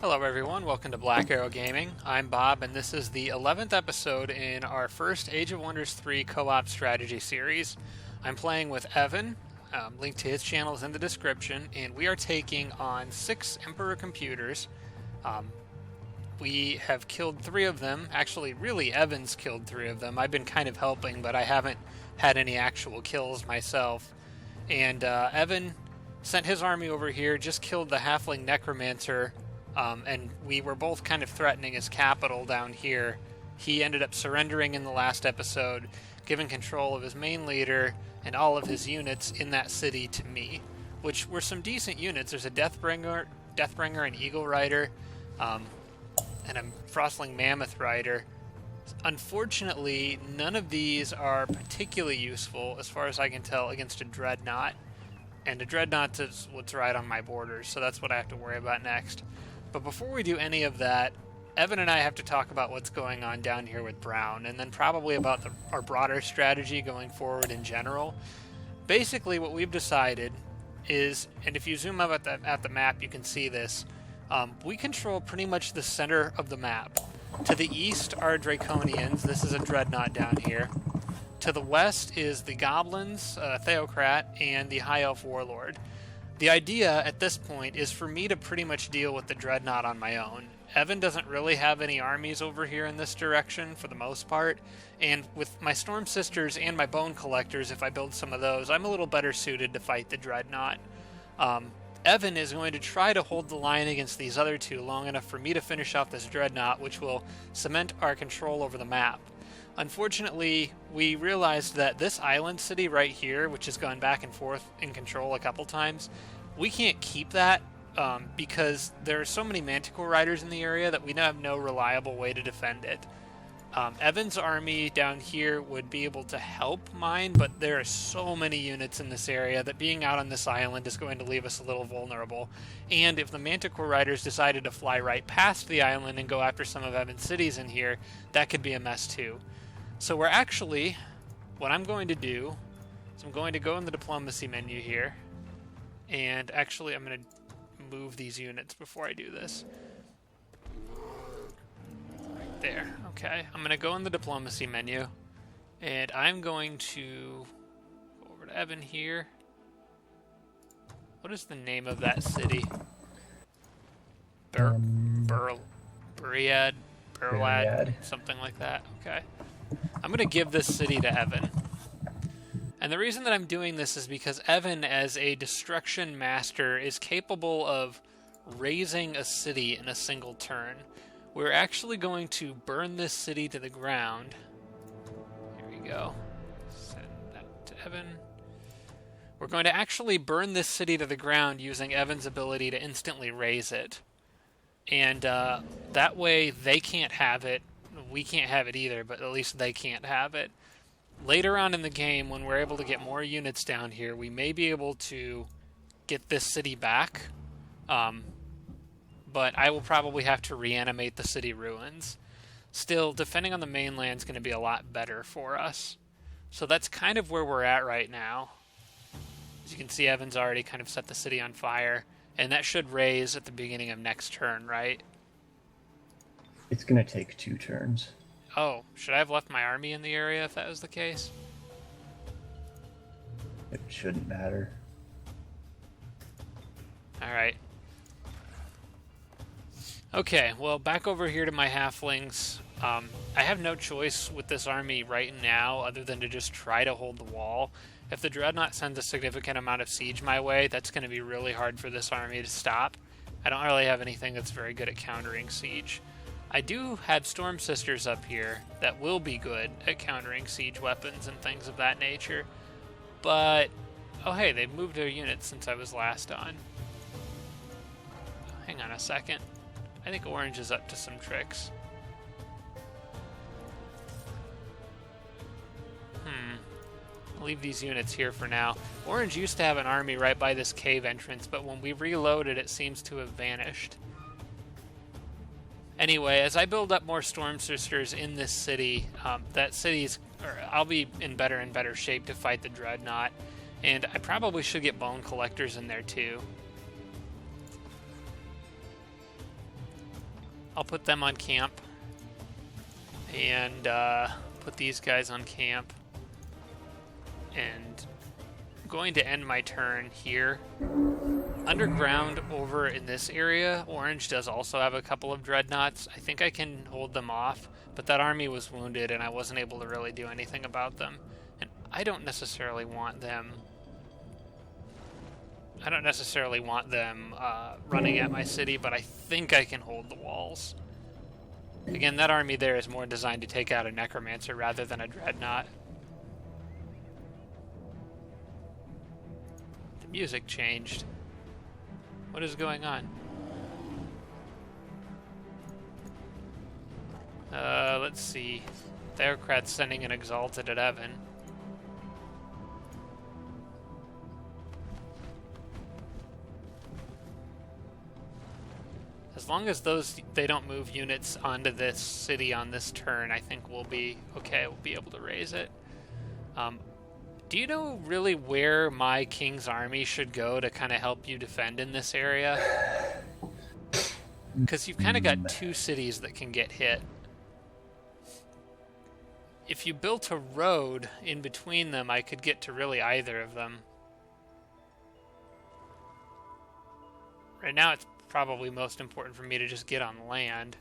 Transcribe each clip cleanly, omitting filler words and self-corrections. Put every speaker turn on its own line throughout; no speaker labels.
Hello everyone, welcome to Black Arrow Gaming. I'm Bob, and this is the 11th episode in our first Age of Wonders 3 co-op strategy series. I'm playing with Evan, link to his channel is in the description, and we are taking on 6 Emperor computers. We have killed 3 of them. Actually, really, Evan's killed 3 of them. I've been kind of helping, but I haven't had any actual kills myself. And Evan sent his army over here, just killed the Halfling Necromancer, and we were both kind of threatening his capital down here. He ended up surrendering in the last episode, giving control of his main leader and all of his units in that city to me, which were some decent units. There's a Deathbringer and Eagle Rider, and a Frostling Mammoth Rider. Unfortunately, none of these are particularly useful, as far as I can tell, against a Dreadnought. And a Dreadnought is what's right on my borders, so that's what I have to worry about next. But before we do any of that, Evan and I have to talk about what's going on down here with Brown, and then probably about our broader strategy going forward in general. Basically, what we've decided is, and if you zoom up at the map, you can see this, we control pretty much the center of the map. To the east are Draconians. This is a Dreadnought down here. To the west is the Goblins, Theocrat, and the High Elf Warlord. The idea at this point is for me to pretty much deal with the Dreadnought on my own. Evan doesn't really have any armies over here in this direction for the most part, and with my Storm Sisters and my Bone Collectors, if I build some of those, I'm a little better suited to fight the Dreadnought. Evan is going to try to hold the line against these other two long enough for me to finish off this Dreadnought, which will cement our control over the map. Unfortunately, we realized that this island city right here, which has gone back and forth in control a couple times, we can't keep that because there are so many Manticore Riders in the area that we have no reliable way to defend it. Evan's army down here would be able to help mine, but there are so many units in this area that being out on this island is going to leave us a little vulnerable. And if the Manticore Riders decided to fly right past the island and go after some of Evan's cities in here, that could be a mess too. So we're actually, what I'm going to do is I'm going to go in the diplomacy menu here, and actually I'm going to move these units before I do this. Right there, okay. I'm going to go in the diplomacy menu, and I'm going to go over to Evan here. What is the name of that city? Burad, something like that, okay. I'm going to give this city to Evan. And the reason that I'm doing this is because Evan, as a destruction master, is capable of razing a city in a single turn. We're actually going to burn this city to the ground. Here we go. Send that to Evan. We're going to actually burn this city to the ground using Evan's ability to instantly raze it. And that way they can't have it. We can't have it either, but at least they can't have it. Later on in the game, when we're able to get more units down here, we may be able to get this city back. But I will probably have to reanimate the city ruins. Still, defending on the mainland is going to be a lot better for us. So that's kind of where we're at right now. As you can see, Evan's already kind of set the city on fire. And that should raise at the beginning of next turn, right?
It's going to take 2 turns.
Oh, should I have left my army in the area if that was the case?
It shouldn't matter.
Alright. Okay, well, back over here to my halflings. I have no choice with this army right now other than to just try to hold the wall. If the Dreadnought sends a significant amount of siege my way, that's going to be really hard for this army to stop. I don't really have anything that's very good at countering siege. I do have Storm Sisters up here that will be good at countering siege weapons and things of that nature. But, oh hey, they've moved their units since I was last on. Hang on a second. I think Orange is up to some tricks. I'll leave these units here for now. Orange used to have an army right by this cave entrance, but when we reloaded, it seems to have vanished. Anyway, as I build up more Storm Sisters in this city, I'll be in better and better shape to fight the Dreadnought, and I probably should get Bone Collectors in there too. I'll put them on camp. And put these guys on camp. And I'm going to end my turn here. Underground over in this area, Orange does also have a couple of dreadnoughts. I think I can hold them off, but that army was wounded and I wasn't able to really do anything about them. And I don't necessarily want them running at my city, but I think I can hold the walls. Again, that army there is more designed to take out a necromancer rather than a dreadnought. The music changed. What is going on? Let's see. Theocrat's sending an Exalted at Evan. As long as they don't move units onto this city on this turn, I think we'll be okay. We'll be able to raise it. Do you know really where my king's army should go to kind of help you defend in this area? Because you've kind of got two cities that can get hit. If you built a road in between them, I could get to really either of them. Right now it's probably most important for me to just get on land.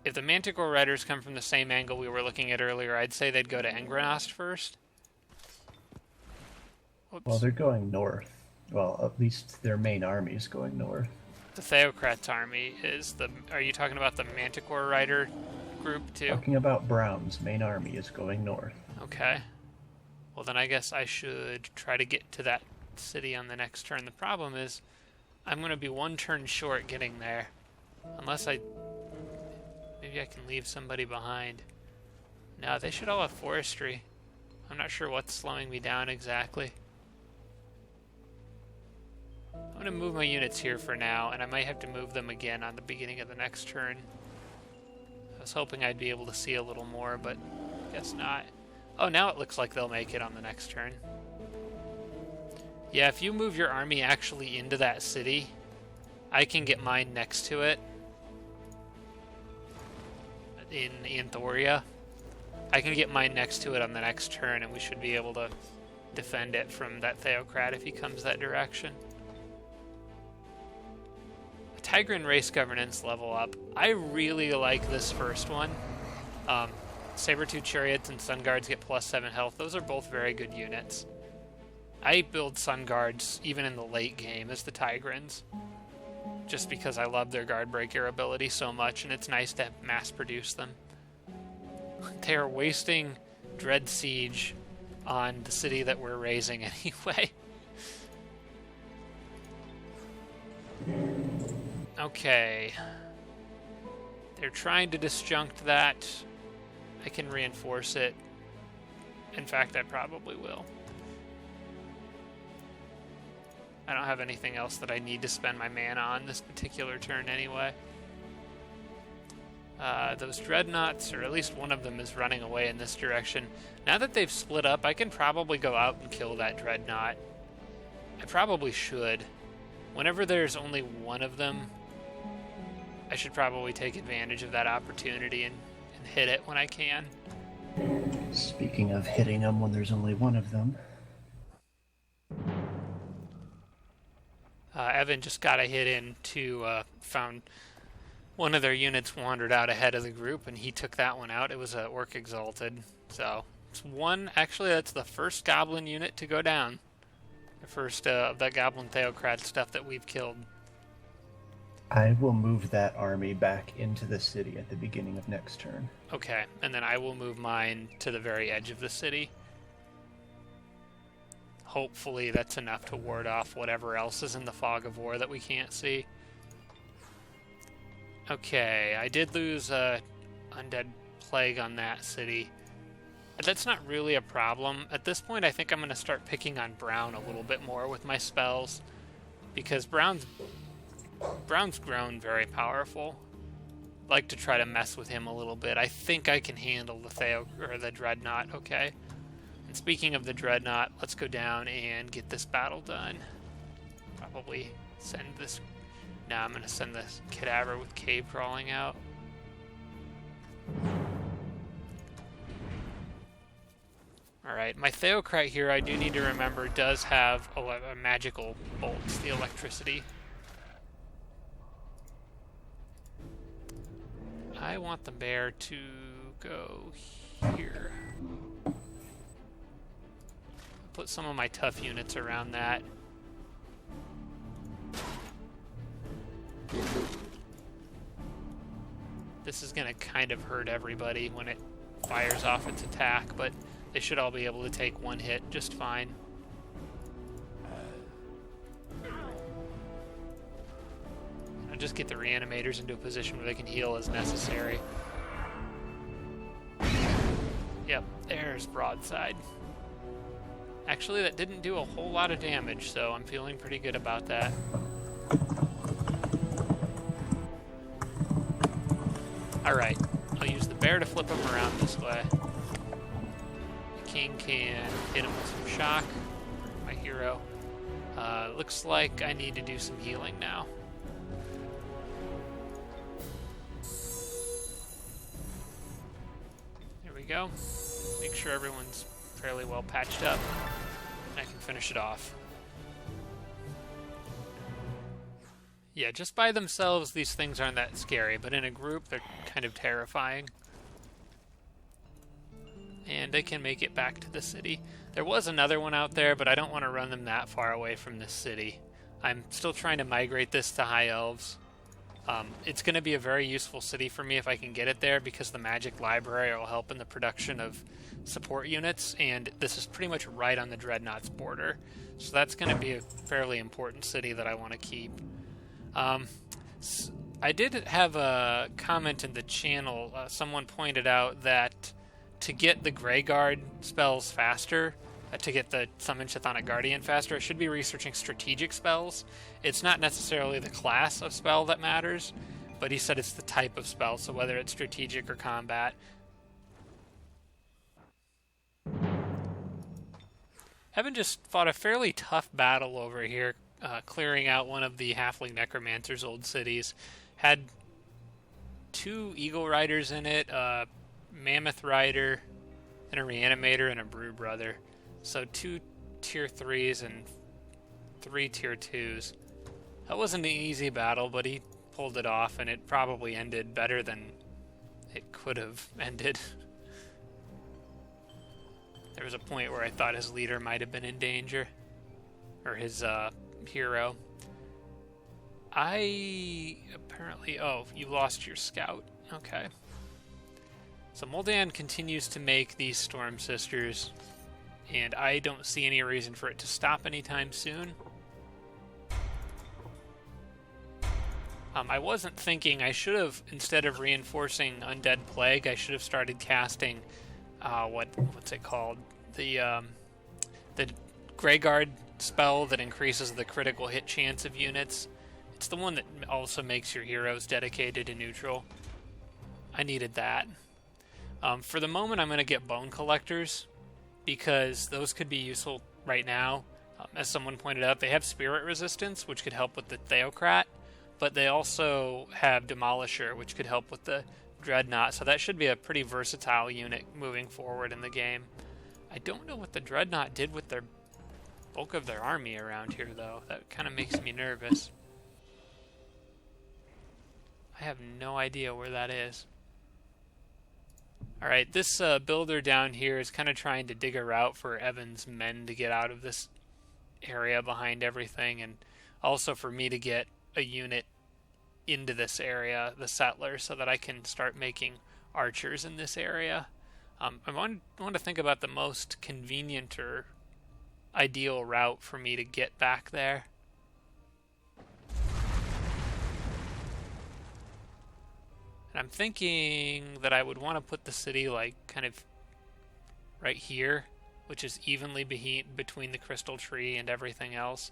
If the Manticore Riders come from the same angle we were looking at earlier, I'd say they'd go to Engrenost first. Oops.
Well, they're going north. Well, at least their main army is going north.
The Theocrat's army is the... Are you talking about the Manticore Rider group, too?
Talking about Brown's main army is going north.
Okay. Well, then I guess I should try to get to that city on the next turn. The problem is I'm going to be one turn short getting there. Unless maybe I can leave somebody behind. No, they should all have forestry. I'm not sure what's slowing me down exactly. I'm going to move my units here for now, and I might have to move them again on the beginning of the next turn. I was hoping I'd be able to see a little more, but guess not. Oh, now it looks like they'll make it on the next turn. Yeah, if you move your army actually into that city, I can get mine next to it. In Thoria. I can get mine next to it on the next turn, and we should be able to defend it from that Theocrat if he comes that direction. Tigran race governance level up. I really like this first one. Saber-tooth chariots and sun guards get +7 health. Those are both very good units. I build sun guards even in the late game as the Tigrans, just because I love their guard breaker ability so much, and it's nice to mass produce them. They are wasting Dread Siege on the city that we're raising anyway. Okay. They're trying to disjunct that. I can reinforce it. In fact, I probably will. I don't have anything else that I need to spend my mana on this particular turn anyway. Those dreadnoughts, or at least one of them, is running away in this direction. Now that they've split up, I can probably go out and kill that dreadnought. I probably should. Whenever there's only one of them, I should probably take advantage of that opportunity and hit it when I can.
Speaking of hitting them when there's only one of them.
Evan just got a hit in to found one of their units wandered out ahead of the group, and he took that one out. It was an Orc Exalted. So, it's one, actually that's the first Goblin unit to go down. The first of that Goblin Theocrat stuff that we've killed.
I will move that army back into the city at the beginning of next turn.
Okay, and then I will move mine to the very edge of the city. Hopefully that's enough to ward off whatever else is in the fog of war that we can't see. Okay, I did lose a Undead Plague on that city. That's not really a problem. At this point, I think I'm going to start picking on Brown a little bit more with my spells, because Brown's grown very powerful. I'd like to try to mess with him a little bit. I think I can handle the Dreadnought okay. And speaking of the Dreadnought, let's go down and get this battle done. Probably send this Now I'm going to send this cadaver with cave crawling out. Alright, my Theocrat here, I do need to remember, does have a magical bolts, the electricity. I want the bear to go here. Put some of my tough units around that. This is going to kind of hurt everybody when it fires off its attack, but they should all be able to take one hit just fine. I'll just get the reanimators into a position where they can heal as necessary. Yep, there's broadside. Actually, that didn't do a whole lot of damage, so I'm feeling pretty good about that. Alright, I'll use the bear to flip him around this way. The king can hit him with some shock. My hero. Looks like I need to do some healing now. There we go. Make sure everyone's fairly well patched up. And I can finish it off. Yeah, just by themselves, these things aren't that scary, but in a group, they're kind of terrifying. And they can make it back to the city. There was another one out there, but I don't want to run them that far away from this city. I'm still trying to migrate this to High Elves. It's going to be a very useful city for me if I can get it there, because the magic library will help in the production of support units, and this is pretty much right on the Dreadnoughts border. So that's going to be a fairly important city that I want to keep. I did have a comment in the channel. Someone pointed out that to get the Grey Guard spells faster, to get the Summon Chthonic Guardian faster, I should be researching strategic spells. It's not necessarily the class of spell that matters, but he said it's the type of spell, so whether it's strategic or combat. Evan just fought a fairly tough battle over here, clearing out one of the Halfling Necromancer's old cities. Had 2 Eagle Riders in it, a Mammoth Rider, and a Reanimator, and a Brew Brother. So 2 tier 3s and 3 tier 2s. That wasn't an easy battle, but he pulled it off, and it probably ended better than it could have ended. There was a point where I thought his leader might have been in danger. Or his, hero. Oh, you lost your scout. Okay. So Moldan continues to make these Storm Sisters, and I don't see any reason for it to stop anytime soon. I wasn't thinking I should have, instead of reinforcing Undead Plague, I should have started casting, what's it called? The Greyguard spell that increases the critical hit chance of units. It's the one that also makes your heroes dedicated to neutral. I needed that. For the moment, I'm going to get Bone Collectors, because those could be useful right now. As someone pointed out, they have Spirit Resistance, which could help with the Theocrat, but they also have Demolisher, which could help with the Dreadnought, so that should be a pretty versatile unit moving forward in the game. I don't know what the Dreadnought did with their bulk of their army around here, though. That kind of makes me nervous. I have no idea where that is. Alright, this builder down here is kind of trying to dig a route for Evan's men to get out of this area behind everything, and also for me to get a unit into this area, the settler, so that I can start making archers in this area. I want to think about the most convenient or ideal route for me to get back there. And I'm thinking that I would want to put the city like kind of right here, which is evenly between the crystal tree and everything else.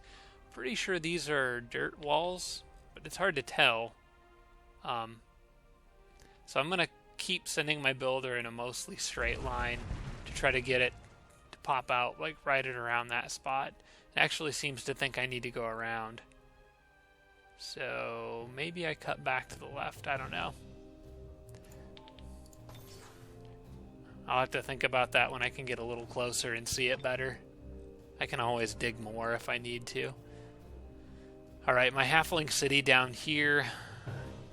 Pretty sure these are dirt walls, but it's hard to tell. So I'm going to keep sending my builder in a mostly straight line to try to get it to pop out like right at around that spot. It actually seems to think I need to go around. So maybe I cut back to the left. I don't know. I'll have to think about that when I can get a little closer and see it better. I can always dig more if I need to. Alright, my halfling city down here.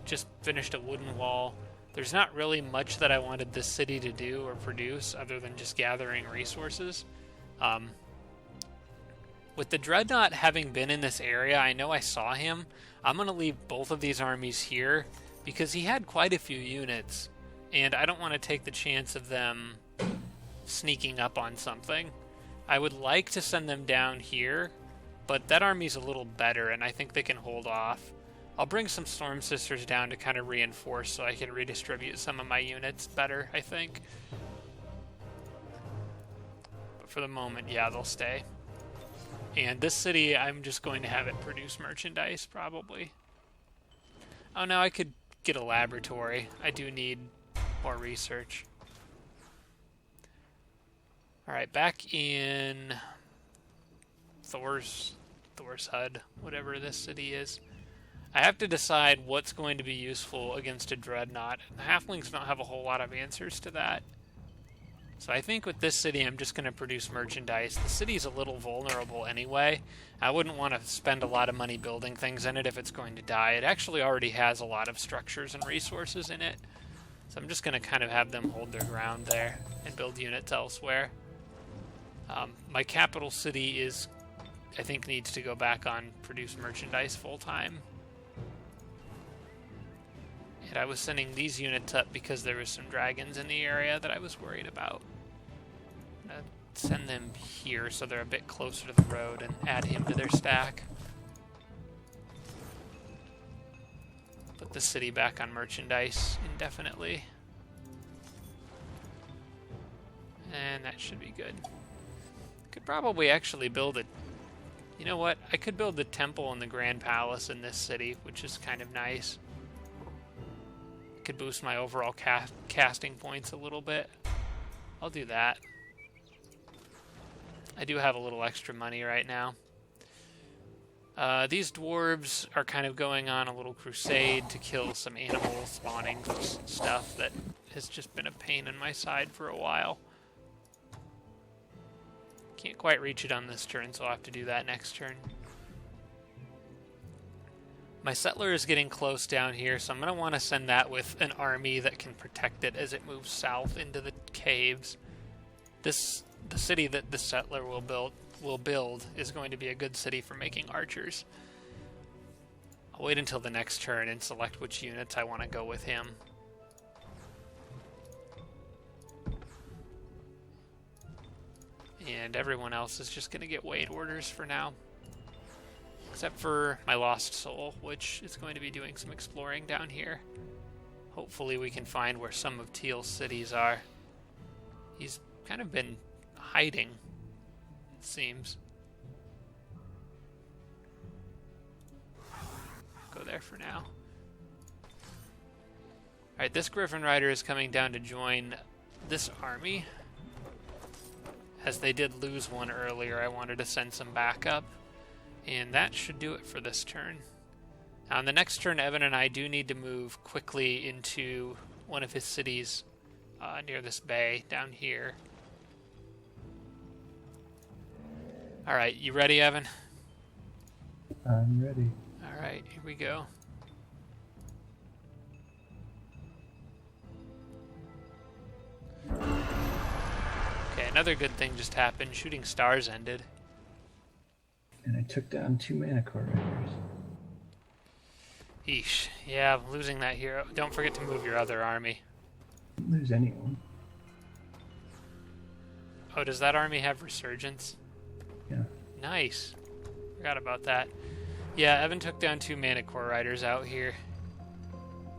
Just finished a wooden wall. There's not really much that I wanted this city to do or produce other than just gathering resources. With the Dreadnought having been in this area, I know I saw him. I'm going to leave both of these armies here because he had quite a few units, and I don't want to take the chance of them sneaking up on something. I would like to send them down here, but that army's a little better, and I think they can hold off. I'll bring some Storm Sisters down to kind of reinforce so I can redistribute some of my units better, I think. But for the moment, yeah, they'll stay. And this city, I'm just going to have it produce merchandise, probably. Oh no, I could get a laboratory. I do need more research. Alright, back in Thor's HUD, whatever this city is. I have to decide what's going to be useful against a Dreadnought. The Halflings don't have a whole lot of answers to that. So I think with this city, I'm just going to produce merchandise. The city's a little vulnerable anyway. I wouldn't want to spend a lot of money building things in it if it's going to die. It actually already has a lot of structures and resources in it. So I'm just going to kind of have them hold their ground there and build units elsewhere. My capital city is, I think, needs to go back on produce merchandise full-time. And I was sending these units up because there was some dragons in the area that I was worried about. I'm going to send them here so they're a bit closer to the road and add him to their stack. Put the city back on merchandise indefinitely. And that should be good. Could probably actually build it. You know what? I could build the temple and the Grand Palace in this city, which is kind of nice. Could boost my overall casting points a little bit. I'll do that. I do have a little extra money right now. These dwarves are kind of going on a little crusade to kill some animal spawning stuff that has just been a pain in my side for a while. Can't quite reach it on this turn, so I'll have to do that next turn. My settler is getting close down here, so I'm going to want to send that with an army that can protect it as it moves south into the caves. The city that the settler will build is going to be a good city for making archers. I'll wait until the next turn and select which units I want to go with him. And everyone else is just going to get wait orders for now. Except for my lost soul, which is going to be doing some exploring down here. Hopefully we can find where some of Teal's cities are. He's kind of been hiding, it seems. Go there for now. Alright, this Griffin Rider is coming down to join this army. As they did lose one earlier, I wanted to send some backup. And that should do it for this turn. Now, on the next turn, Evan and I do need to move quickly into one of his cities near this bay down here. Alright, you ready, Evan?
I'm ready.
Alright, here we go. Okay, another good thing just happened. Shooting stars ended.
And I took down 2 Manticore Riders.
Eesh. Yeah, losing that hero. Don't forget to move your other army.
Didn't lose anyone.
Oh, does that army have resurgence?
Yeah.
Nice. Forgot about that. Yeah, Evan took down 2 Manticore Riders out here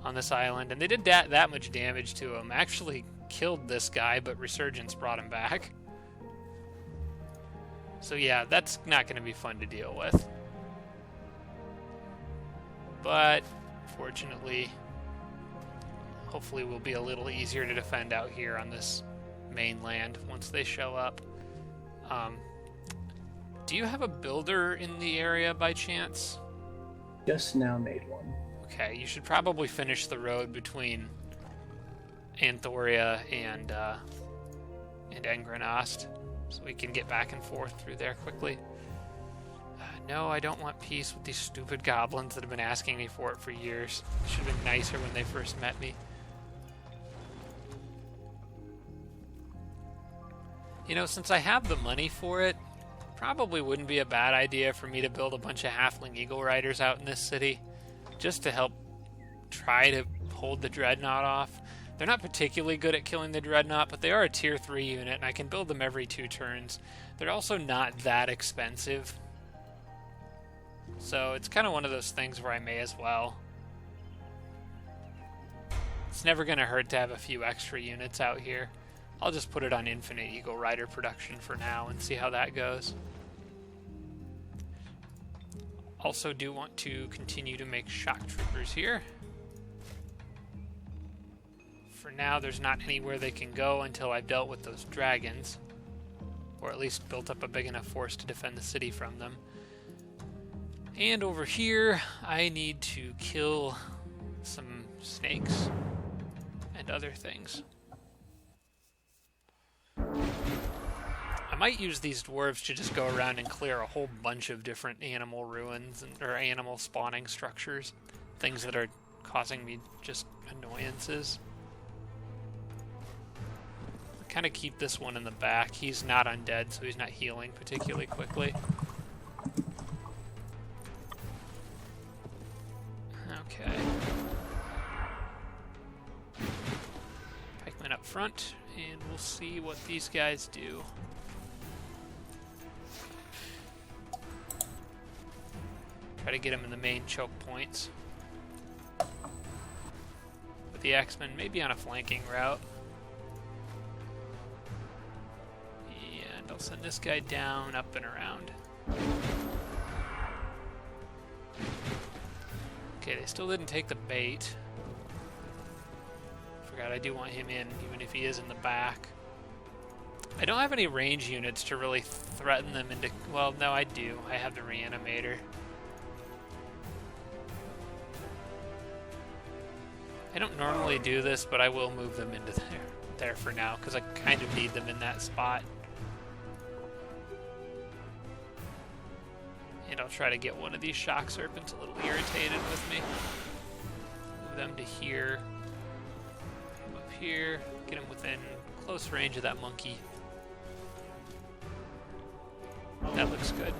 on this island, and they did that much damage to him. Actually killed this guy, but resurgence brought him back. So yeah, that's not going to be fun to deal with. But, fortunately, hopefully will be a little easier to defend out here on this mainland once they show up. Do you have a builder in the area by chance?
Just now made one.
Okay, you should probably finish the road between Anthoria and Engranost, so we can get back and forth through there quickly. No, I don't want peace with these stupid goblins that have been asking me for it for years. It should have been nicer when they first met me. You know, since I have the money for it, probably wouldn't be a bad idea for me to build a bunch of halfling eagle riders out in this city, just to help try to hold the Dreadnought off. They're not particularly good at killing the Dreadnought, but they are a tier 3 unit, and I can build them every 2 turns. They're also not that expensive. So it's kind of one of those things where I may as well. It's never going to hurt to have a few extra units out here. I'll just put it on infinite eagle rider production for now and see how that goes. Also do want to continue to make shock troopers here. For now, there's not anywhere they can go until I've dealt with those dragons, or at least built up a big enough force to defend the city from them. And over here, I need to kill some snakes and other things. I might use these dwarves to just go around and clear a whole bunch of different animal ruins or animal spawning structures, things that are causing me just annoyances. Kind of keep this one in the back. He's not undead, so he's not healing particularly quickly. Okay. Pikemen up front, and we'll see what these guys do. Try to get them in the main choke points. With the X-Men maybe on a flanking route. And I'll send this guy down, up and around. Okay, they still didn't take the bait. Forgot I do want him in, even if he is in the back. I don't have any range units to really threaten them into... Well, no, I do. I have the reanimator. I don't normally do this, but I will move them into there for now, because I kind of need them in that spot. And I'll try to get one of these shock serpents a little irritated with me. Move them to here. Up here. Get them within close range of that monkey. That looks good.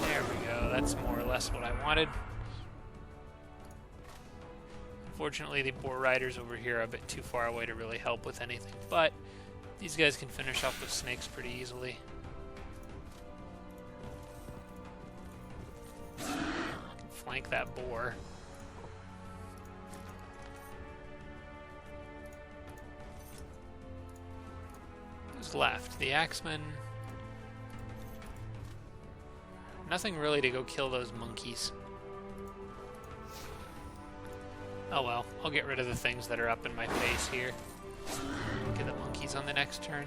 There we go. That's more or less what I wanted. Unfortunately, the boar riders over here are a bit too far away to really help with anything, but these guys can finish off the snakes pretty easily. Flank that boar. Who's left? The axemen. Nothing really to go kill those monkeys. Oh well, I'll get rid of the things that are up in my face here. Get the monkeys on the next turn.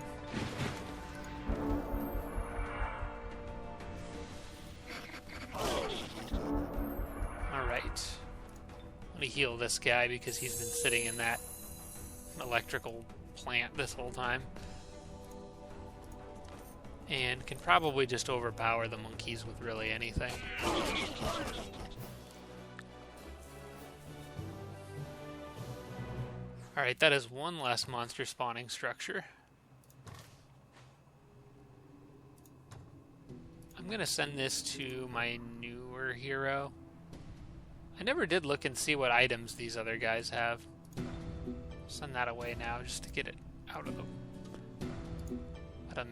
Alright. Let me heal this guy because he's been sitting in that electrical plant this whole time. And can probably just overpower the monkeys with really anything. Alright, that is one less monster spawning structure. I'm going to send this to my newer hero. I never did look and see what items these other guys have. Send that away now just to get it out of the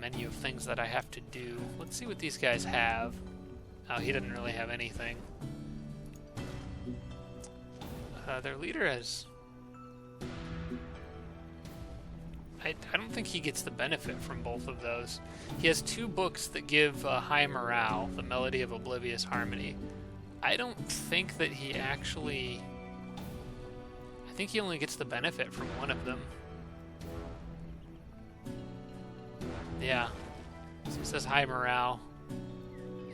menu of things that I have to do. Let's see what these guys have. Oh, he doesn't really have anything. Their leader has... I don't think he gets the benefit from both of those. He has 2 books that give high morale, the Melody of Oblivious Harmony. I don't think that he actually... I think he only gets the benefit from one of them. Yeah. So it says high morale.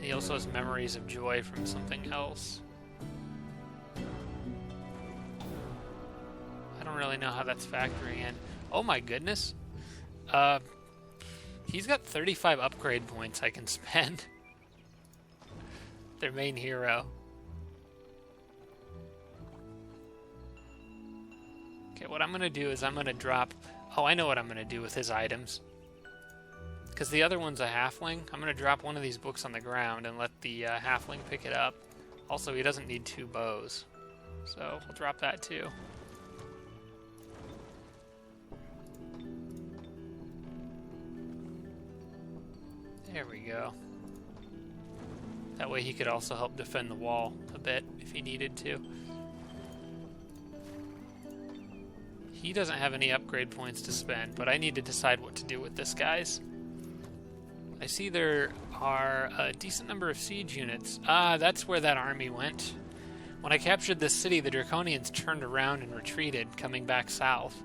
He also has memories of joy from something else. I don't really know how that's factoring in. Oh my goodness. He's got 35 upgrade points I can spend. Their main hero. Okay, what I'm going to do is I'm going to drop... Oh, I know what I'm going to do with his items. Because the other one's a halfling, I'm going to drop one of these books on the ground and let the halfling pick it up. Also, he doesn't need 2 bows. So, we'll drop that too. There we go. That way he could also help defend the wall a bit if he needed to. He doesn't have any upgrade points to spend, but I need to decide what to do with this, guys. I see there are a decent number of siege units. Ah, that's where that army went. When I captured this city, the Draconians turned around and retreated, coming back south.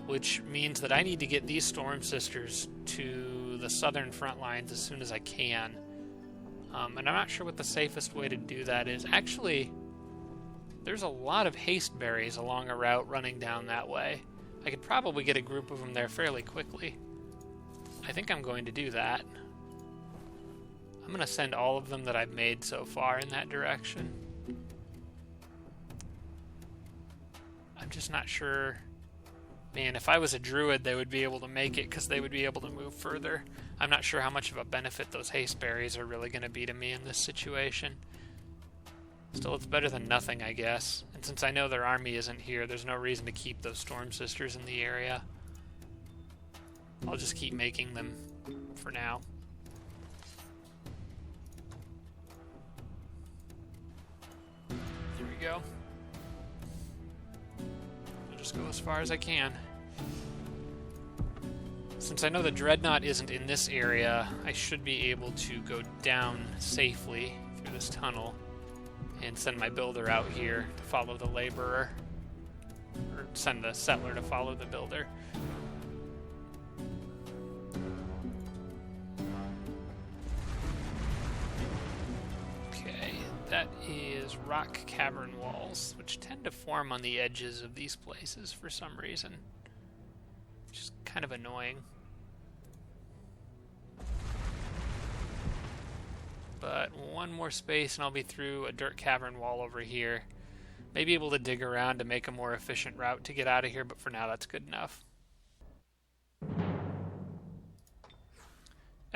Which means that I need to get these Storm Sisters to the southern front lines as soon as I can. And I'm not sure what the safest way to do that is. Actually, there's a lot of haste berries along a route running down that way. I could probably get a group of them there fairly quickly. I think I'm going to do that. I'm going to send all of them that I've made so far in that direction. I'm just not sure... Man, if I was a druid, they would be able to make it because they would be able to move further. I'm not sure how much of a benefit those haste berries are really going to be to me in this situation. Still, it's better than nothing, I guess. And since I know their army isn't here, there's no reason to keep those Storm Sisters in the area. I'll just keep making them for now. There we go. Just go as far as I can. Since I know the Dreadnought isn't in this area, I should be able to go down safely through this tunnel and send my builder out here to follow the laborer. Or send the settler to follow the builder. That is rock cavern walls, which tend to form on the edges of these places for some reason. Which is kind of annoying. But one more space and I'll be through a dirt cavern wall over here. Maybe able to dig around to make a more efficient route to get out of here, but for now that's good enough.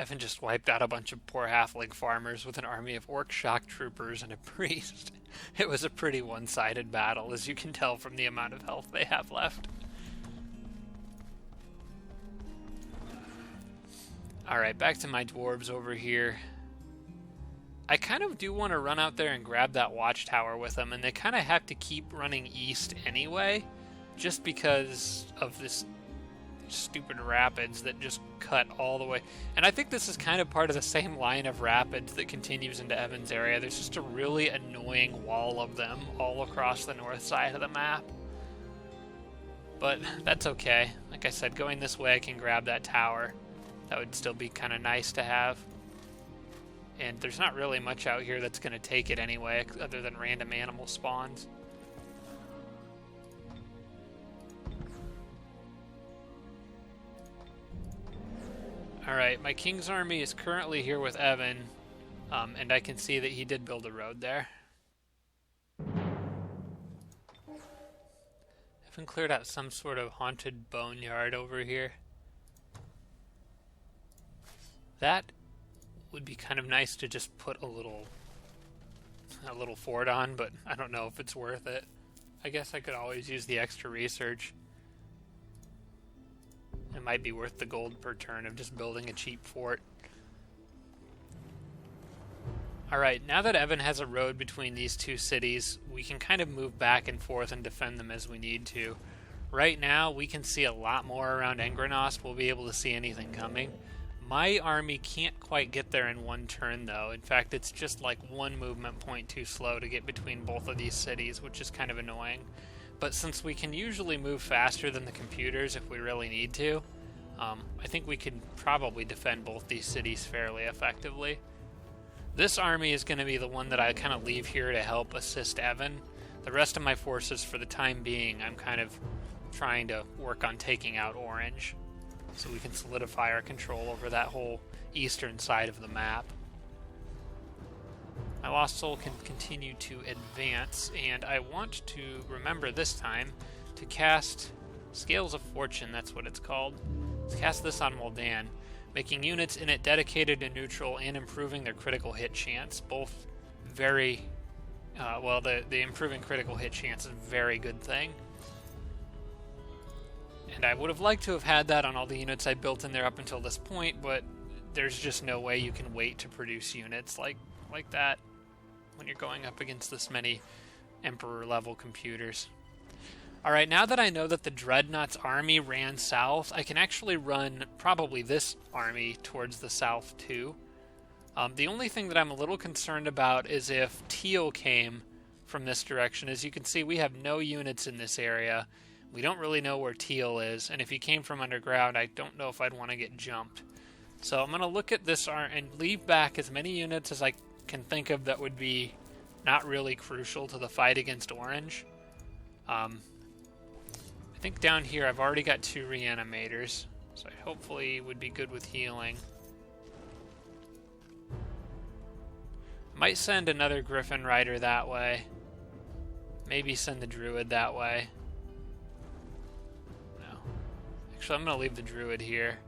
Evan just wiped out a bunch of poor halfling farmers with an army of orc shock troopers and a priest. It was a pretty one-sided battle, as you can tell from the amount of health they have left. Alright, back to my dwarves over here. I kind of do want to run out there and grab that watchtower with them, and they kind of have to keep running east anyway, just because of this stupid rapids that just cut all the way. And I think this is kind of part of the same line of rapids that continues into Evan's area. There's just a really annoying wall of them all across the north side of the map. But that's okay. Like I said, going this way I can grab that tower. That would still be kind of nice to have. And there's not really much out here that's going to take it anyway, other than random animal spawns. Alright, my king's army is currently here with Evan, and I can see that he did build a road there. Evan cleared out some sort of haunted boneyard over here. That would be kind of nice to just put a little fort on, but I don't know if it's worth it. I guess I could always use the extra research. It might be worth the gold per turn of just building a cheap fort. Alright, now that Evan has a road between these two cities, we can kind of move back and forth and defend them as we need to. Right now, we can see a lot more around Engranost. We'll be able to see anything coming. My army can't quite get there in one turn, though. In fact, it's just like one movement point too slow to get between both of these cities, which is kind of annoying. But since we can usually move faster than the computers if we really need to, I think we could probably defend both these cities fairly effectively. This army is going to be the one that I kind of leave here to help assist Evan. The rest of my forces, for the time being, I'm kind of trying to work on taking out Orange, so we can solidify our control over that whole eastern side of the map. My Lost Soul can continue to advance, and I want to remember this time to cast Scales of Fortune, that's what it's called. Let's cast this on Moldan, making units in it dedicated to neutral and improving their critical hit chance. Both very, well, the improving critical hit chance is a very good thing. And I would have liked to have had that on all the units I built in there up until this point, but there's just no way you can wait to produce units like that when you're going up against this many Emperor-level computers. Alright, now that I know that the Dreadnought's army ran south, I can actually run probably this army towards the south too. The only thing that I'm a little concerned about is if Teal came from this direction. As you can see, we have no units in this area. We don't really know where Teal is, and if he came from underground, I don't know if I'd want to get jumped. So I'm going to look at this and leave back as many units as I can think of that would be not really crucial to the fight against Orange. I think down here I've already got 2 reanimators, so I hopefully would be good with healing. Might send another Griffin Rider that way. Maybe send the Druid that way. No. Actually, I'm going to leave the Druid here.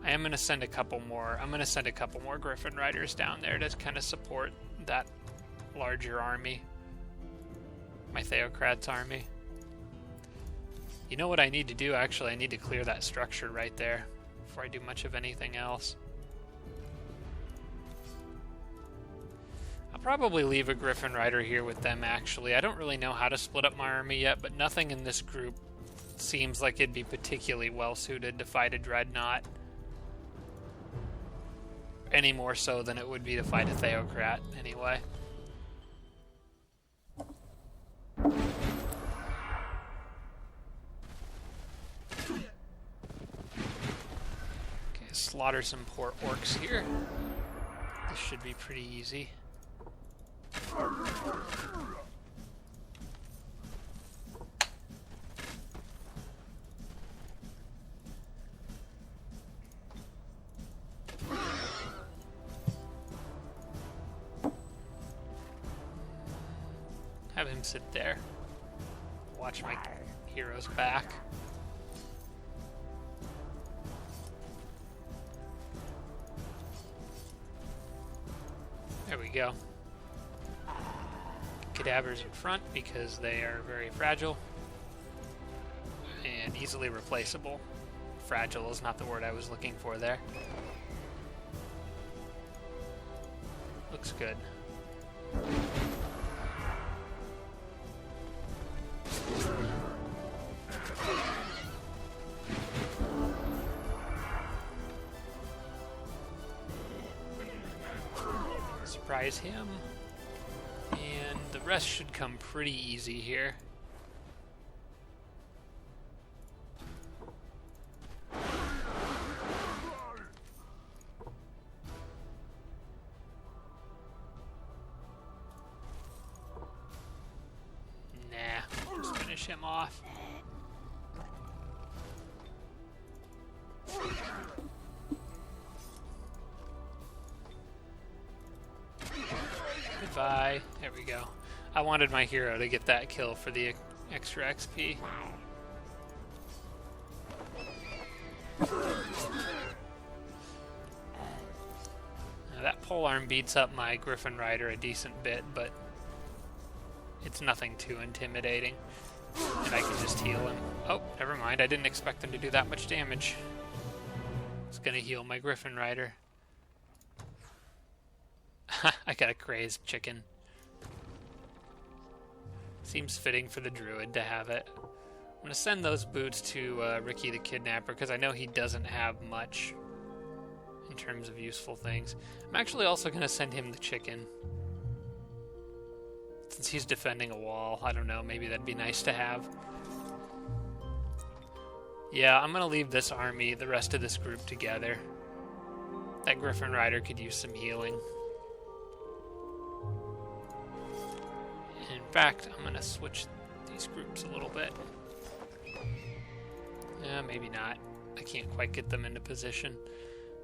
I am going to send a couple more. I'm going to send a couple more Griffin Riders down there to kind of support that larger army. My Theocrat's army. You know what I need to do, actually? I need to clear that structure right there before I do much of anything else. I'll probably leave a Griffin Rider here with them, actually. I don't really know how to split up my army yet, but nothing in this group seems like it'd be particularly well-suited to fight a Dreadnought. Any more so than it would be to fight a Theocrat, anyway. Okay, slaughter some poor orcs here. This should be pretty easy. Have him sit there. Watch my heroes back. There we go. Cadavers in front because they are very fragile and easily replaceable. Fragile is not the word I was looking for there. Looks good. Surprise him. And the rest should come pretty easy here. Nah, just finish him off. Goodbye. There we go. I wanted my hero to get that kill for the extra XP. Now that polearm beats up my Griffin Rider a decent bit, but it's nothing too intimidating. And I can just heal him. Oh, never mind. I didn't expect him to do that much damage. It's gonna heal my Griffin Rider. I got a crazed chicken. Seems fitting for the Druid to have it. I'm going to send those boots to Ricky the Kidnapper because I know he doesn't have much in terms of useful things. I'm actually also going to send him the chicken. Since he's defending a wall, I don't know, maybe that'd be nice to have. Yeah, I'm going to leave this army, the rest of this group together. That Griffin Rider could use some healing. In fact, I'm going to switch these groups a little bit. Yeah, maybe not. I can't quite get them into position.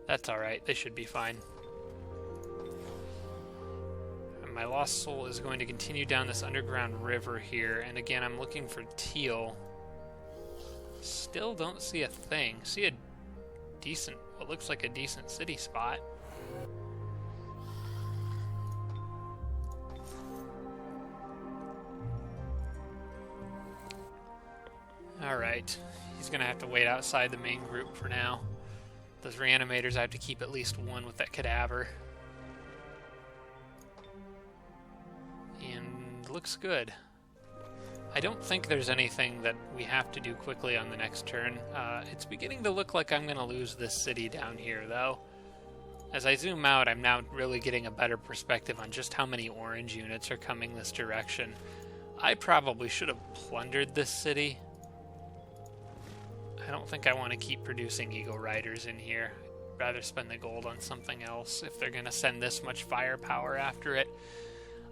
That's alright, they should be fine. And my Lost Soul is going to continue down this underground river here, and again, I'm looking for teal. Still don't see a thing. See a decent, what looks like a decent city spot. Alright, he's gonna have to wait outside the main group for now. Those reanimators, I have to keep at least one with that cadaver. And looks good. I don't think there's anything that we have to do quickly on the next turn. It's beginning to look like I'm going to lose this city down here, though. As I zoom out, I'm now really getting a better perspective on just how many orange units are coming this direction. I probably should have plundered this city. I don't think I want to keep producing Eagle Riders in here. I'd rather spend the gold on something else if they're going to send this much firepower after it.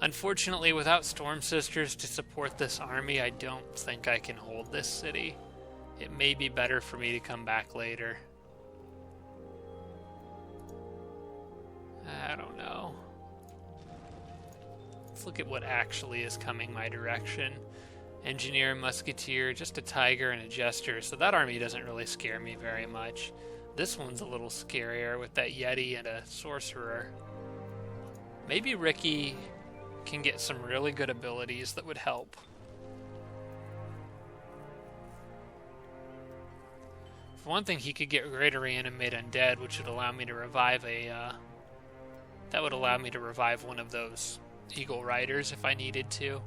Unfortunately, without Storm Sisters to support this army, I don't think I can hold this city. It may be better for me to come back later. I don't know. Let's look at what actually is coming my direction. Engineer, Musketeer, just a Tiger and a Jester, so that army doesn't really scare me very much. This one's a little scarier with that Yeti and a Sorcerer. Maybe Ricky can get some really good abilities that would help. For one thing, he could get Greater Reanimate Undead, which would allow me to revive that would allow me to revive one of those Eagle Riders if I needed to.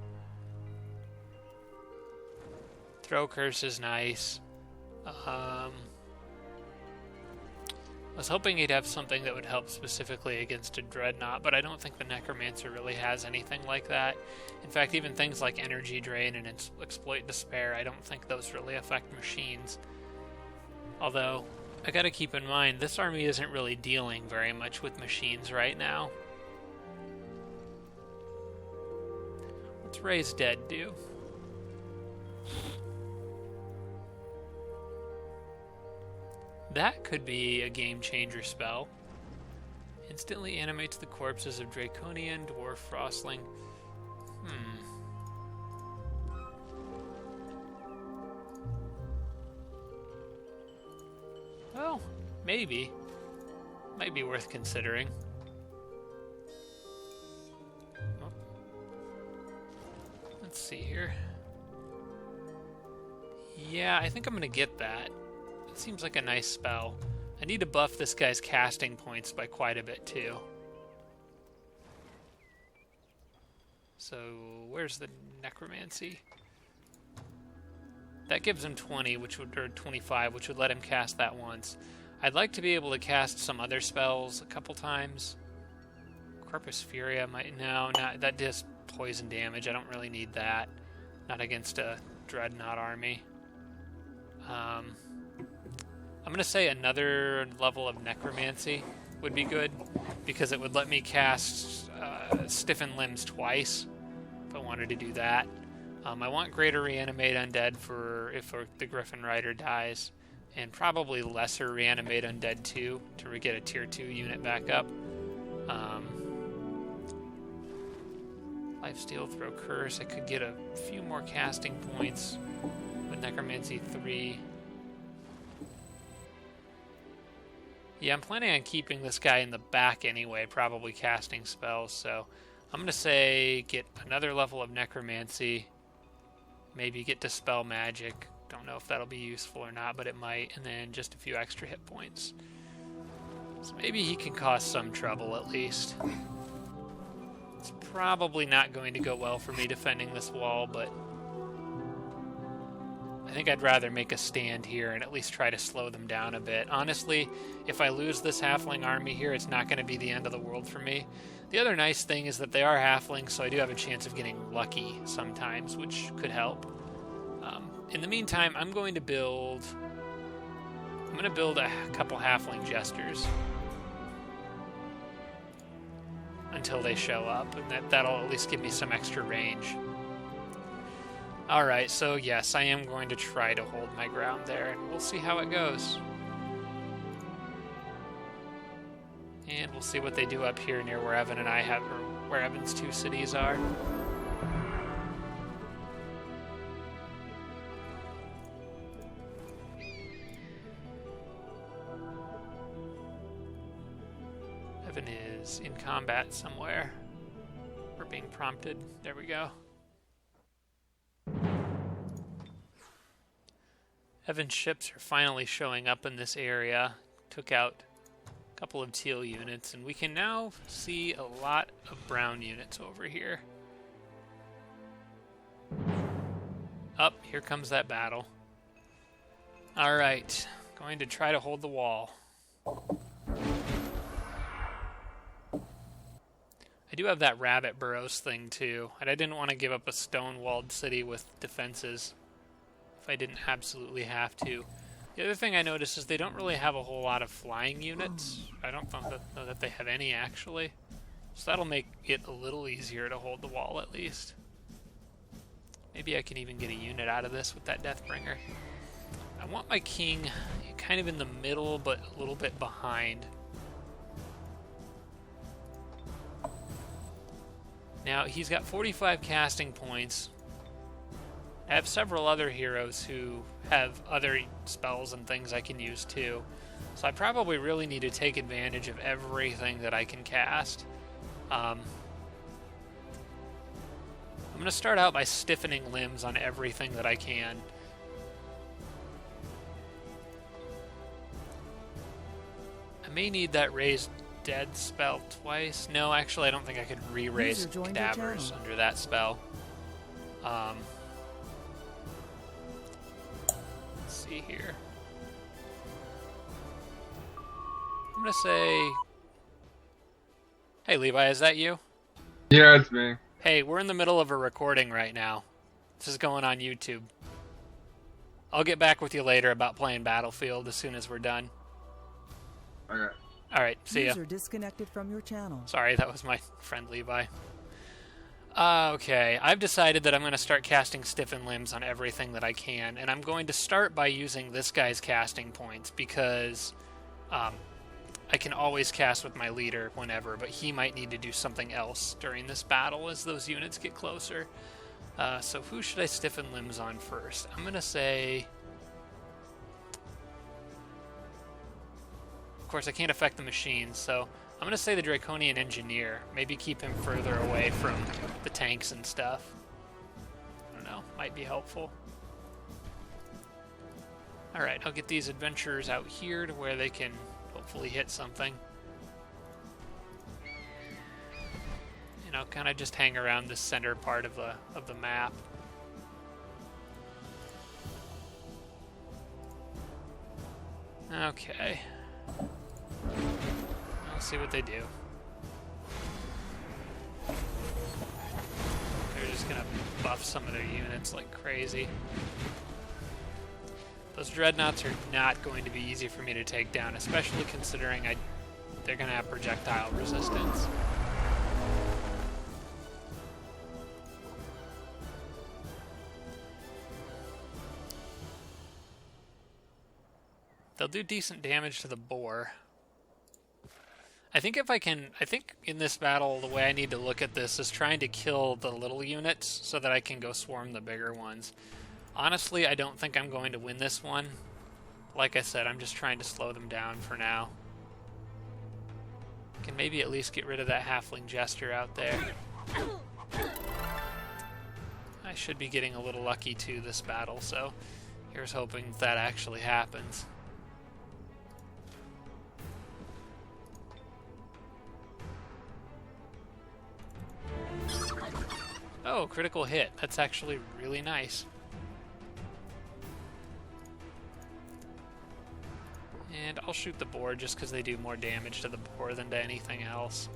Throw Curse is nice. I was hoping he'd have something that would help specifically against a Dreadnought, but I don't think the Necromancer really has anything like that. In fact, even things like Energy Drain and Exploit Despair, I don't think those really affect machines. Although, I gotta keep in mind, this army isn't really dealing very much with machines right now. What's Raise Dead do? That could be a game-changer spell. Instantly animates the corpses of Draconian, Dwarf, Frostling. Well, maybe. Might be worth considering. Oh. Let's see here. Yeah, I think I'm gonna get that. Seems like a nice spell. I need to buff this guy's casting points by quite a bit too. So where's the necromancy? That gives him 20, or 25, which would let him cast that once. I'd like to be able to cast some other spells a couple times. Corpus Furia might... No, that does poison damage. I don't really need that. Not against a Dreadnought army. I'm going to say another level of Necromancy would be good, because it would let me cast Stiffen Limbs twice, if I wanted to do that. I want Greater Reanimate Undead for if the Griffin Rider dies, and probably Lesser Reanimate Undead 2 to get a Tier 2 unit back up. Lifesteal, Throw Curse, I could get a few more casting points with Necromancy 3. Yeah, I'm planning on keeping this guy in the back anyway, probably casting spells, so I'm going to say get another level of Necromancy, maybe get Dispel Magic. Don't know if that'll be useful or not, but it might, and then just a few extra hit points. So maybe he can cause some trouble at least. It's probably not going to go well for me defending this wall, but I think I'd rather make a stand here and at least try to slow them down a bit. Honestly, if I lose this halfling army here, it's not going to be the end of the world for me. The other nice thing is that they are halflings, so I do have a chance of getting lucky sometimes, which could help. In the meantime, I'm going to build I'm gonna build a couple halfling jesters until they show up, and that'll at least give me some extra range. Alright, so yes, I am going to try to hold my ground there, and we'll see how it goes. And we'll see what they do up here near where Evan and I have, or where Evan's 2 cities are. Evan is in combat somewhere. We're being prompted. There we go. Evan's ships are finally showing up in this area. Took out a couple of teal units, and we can now see a lot of brown units over here. Up, here comes that battle. Alright, going to try to hold the wall. I do have that rabbit burrows thing too, and I didn't want to give up a stone-walled city with defenses if I didn't absolutely have to. The other thing I noticed is they don't really have a whole lot of flying units. I don't know that they have any, actually. So that'll make it a little easier to hold the wall, at least. Maybe I can even get a unit out of this with that Deathbringer. I want my king kind of in the middle, but a little bit behind. Now, he's got 45 casting points. I have several other heroes who have other spells and things I can use too. So I probably really need to take advantage of everything that I can cast. I'm going to start out by stiffening limbs on everything that I can. I may need that raised dead spell twice. No, actually I don't think I could re-raise cadavers under that spell. See here. I'm gonna say, hey Levi, is that you?
Yeah, it's me.
Hey, we're in the middle of a recording right now. This is going on YouTube. I'll get back with you later about playing Battlefield as soon as we're done.
Okay.
Alright, see ya.
User disconnected from your channel.
Sorry, that was my friend Levi. Okay, I've decided that I'm going to start casting Stiffen Limbs on everything that I can, and I'm going to start by using this guy's casting points, because I can always cast with my leader whenever, but he might need to do something else during this battle as those units get closer. So who should I Stiffen Limbs on first? I'm going to say... Of course, I can't affect the machines, so I'm going to say the Draconian Engineer. Maybe keep him further away from the tanks and stuff. I don't know, might be helpful. Alright, I'll get these adventurers out here to where they can hopefully hit something. And I'll kind of just hang around the center part of the map. Okay. Let's see what they do. They're just gonna buff some of their units like crazy. Those dreadnoughts are not going to be easy for me to take down, especially considering they're gonna have projectile resistance. They'll do decent damage to the boar. I think in this battle, the way I need to look at this is trying to kill the little units so that I can go swarm the bigger ones. Honestly, I don't think I'm going to win this one. Like I said, I'm just trying to slow them down for now. Can maybe at least get rid of that halfling jester out there. I should be getting a little lucky too this battle, so here's hoping that actually happens. Oh, critical hit. That's actually really nice. And I'll shoot the boar just because they do more damage to the boar than to anything else.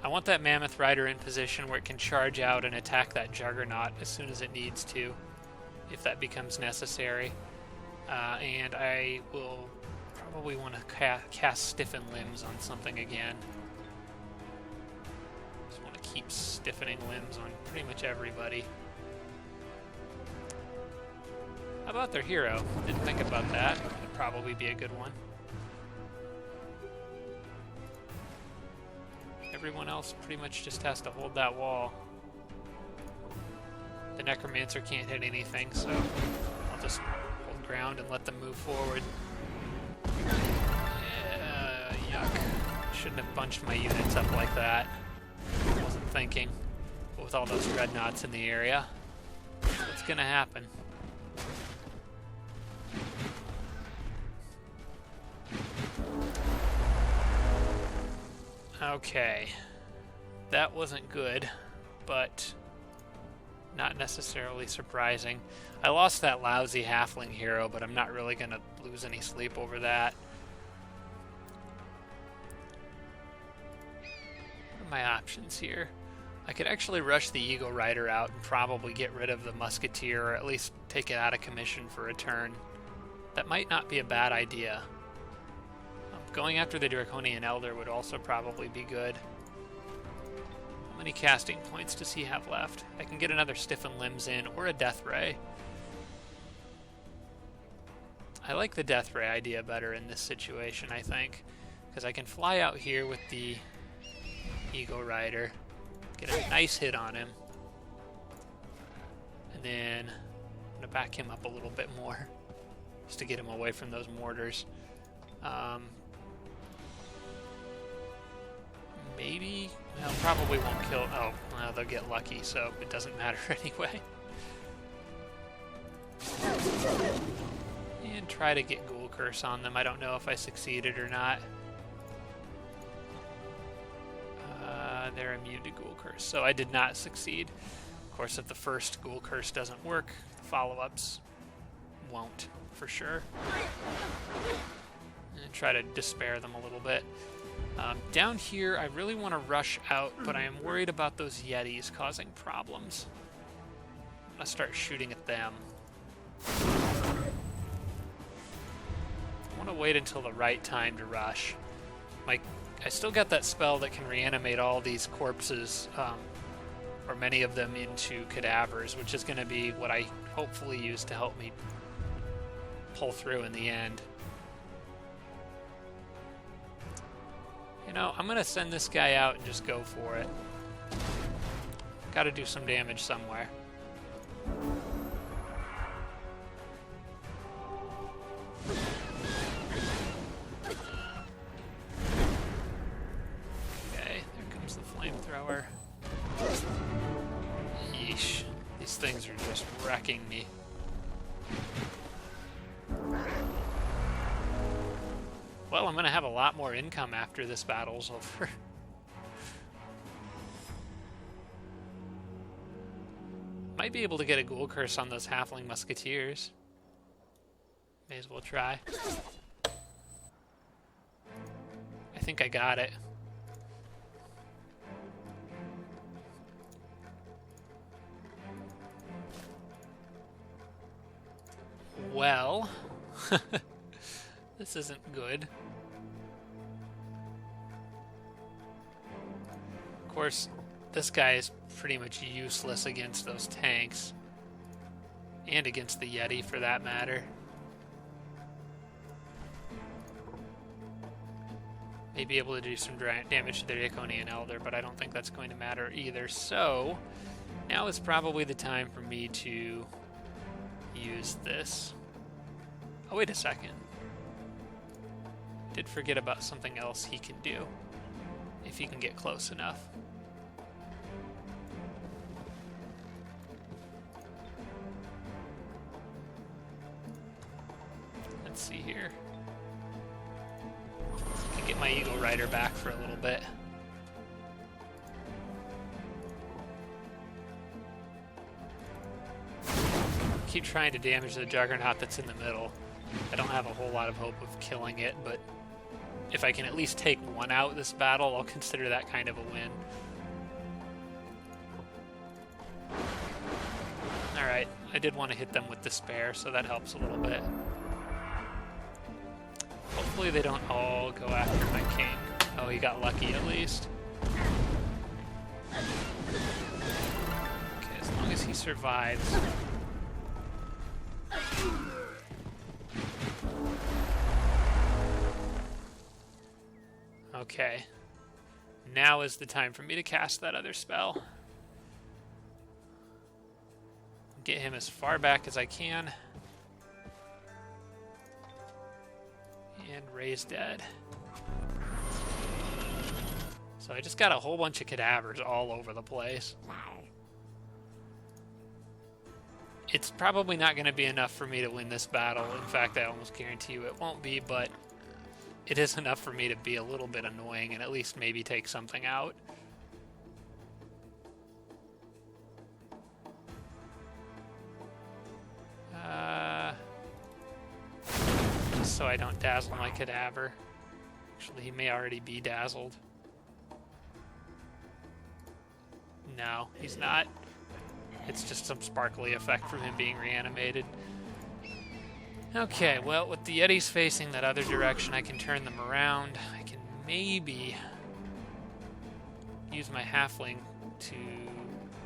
I want that Mammoth Rider in position where it can charge out and attack that Juggernaut as soon as it needs to, if that becomes necessary. And I will probably want to cast Stiffen Limbs on something again. Just want to keep stiffening limbs on pretty much everybody. How about their hero? Didn't think about that. Would probably be a good one. Everyone else pretty much just has to hold that wall. The Necromancer can't hit anything, so I'll just hold ground and let them move forward. Yeah, yuck. Shouldn't have bunched my units up like that. Wasn't thinking. But with all those Dreadnoughts in the area, what's gonna happen? Okay, that wasn't good, but not necessarily surprising. I lost that lousy halfling hero, but I'm not really going to lose any sleep over that. What are my options here? I could actually rush the Eagle Rider out and probably get rid of the Musketeer, or at least take it out of commission for a turn. That might not be a bad idea. Going after the Draconian Elder would also probably be good. How many casting points does he have left? I can get another Stiffen Limbs in, or a Death Ray. I like the Death Ray idea better in this situation, I think. Because I can fly out here with the Eagle Rider, get a nice hit on him, and then I'm going to back him up a little bit more, just to get him away from those mortars. Maybe, well, probably won't kill. Oh, well, they'll get lucky, so it doesn't matter anyway. And try to get Ghoul Curse on them. I don't know if I succeeded or not. They're immune to Ghoul Curse, so I did not succeed. Of course, if the first Ghoul Curse doesn't work, the follow-ups won't, for sure. And try to despair them a little bit. Down here, I really want to rush out, but I am worried about those Yetis causing problems. I'm going to start shooting at them. I want to wait until the right time to rush. I still got that spell that can reanimate all these corpses, or many of them, into cadavers, which is going to be what I hopefully use to help me pull through in the end. You know, I'm going to send this guy out and just go for it. Got to do some damage somewhere. Okay, there comes the flamethrower. Yeesh. These things are just wrecking me. Well, I'm going to have a lot more income after this battle's over. Might be able to get a Ghoul Curse on those Halfling Musketeers. May as well try. I think I got it. Well... This isn't good. Of course, this guy is pretty much useless against those tanks. And against the Yeti, for that matter. May be able to do some damage to the Draconian Elder, but I don't think that's going to matter either. So, now is probably the time for me to use this. Oh, wait a second. Did forget about something else he can do, if he can get close enough. Let's see here. I can get my Eagle Rider back for a little bit. Keep trying to damage the Juggernaut that's in the middle. I don't have a whole lot of hope of killing it, but if I can at least take one out this battle, I'll consider that kind of a win. Alright, I did want to hit them with despair, so that helps a little bit. Hopefully they don't all go after my king. Oh, he got lucky at least. Okay, as long as he survives. Okay. Now is the time for me to cast that other spell. Get him as far back as I can. And raise dead. So I just got a whole bunch of cadavers all over the place. It's probably not going to be enough for me to win this battle. In fact, I almost guarantee you it won't be, but it is enough for me to be a little bit annoying and at least maybe take something out. Just so I don't dazzle my cadaver. Actually, he may already be dazzled. No, he's not. It's just some sparkly effect from him being reanimated. Okay, well, with the Yetis facing that other direction, I can turn them around. I can maybe use my halfling to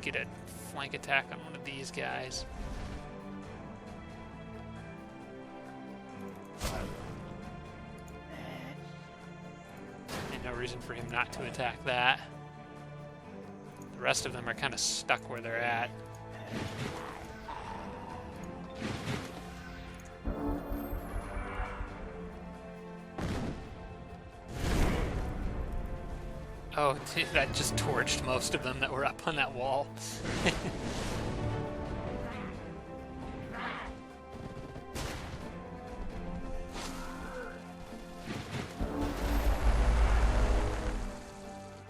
get a flank attack on one of these guys. And no reason for him not to attack that. The rest of them are kind of stuck where they're at. Oh, that just torched most of them that were up on that wall.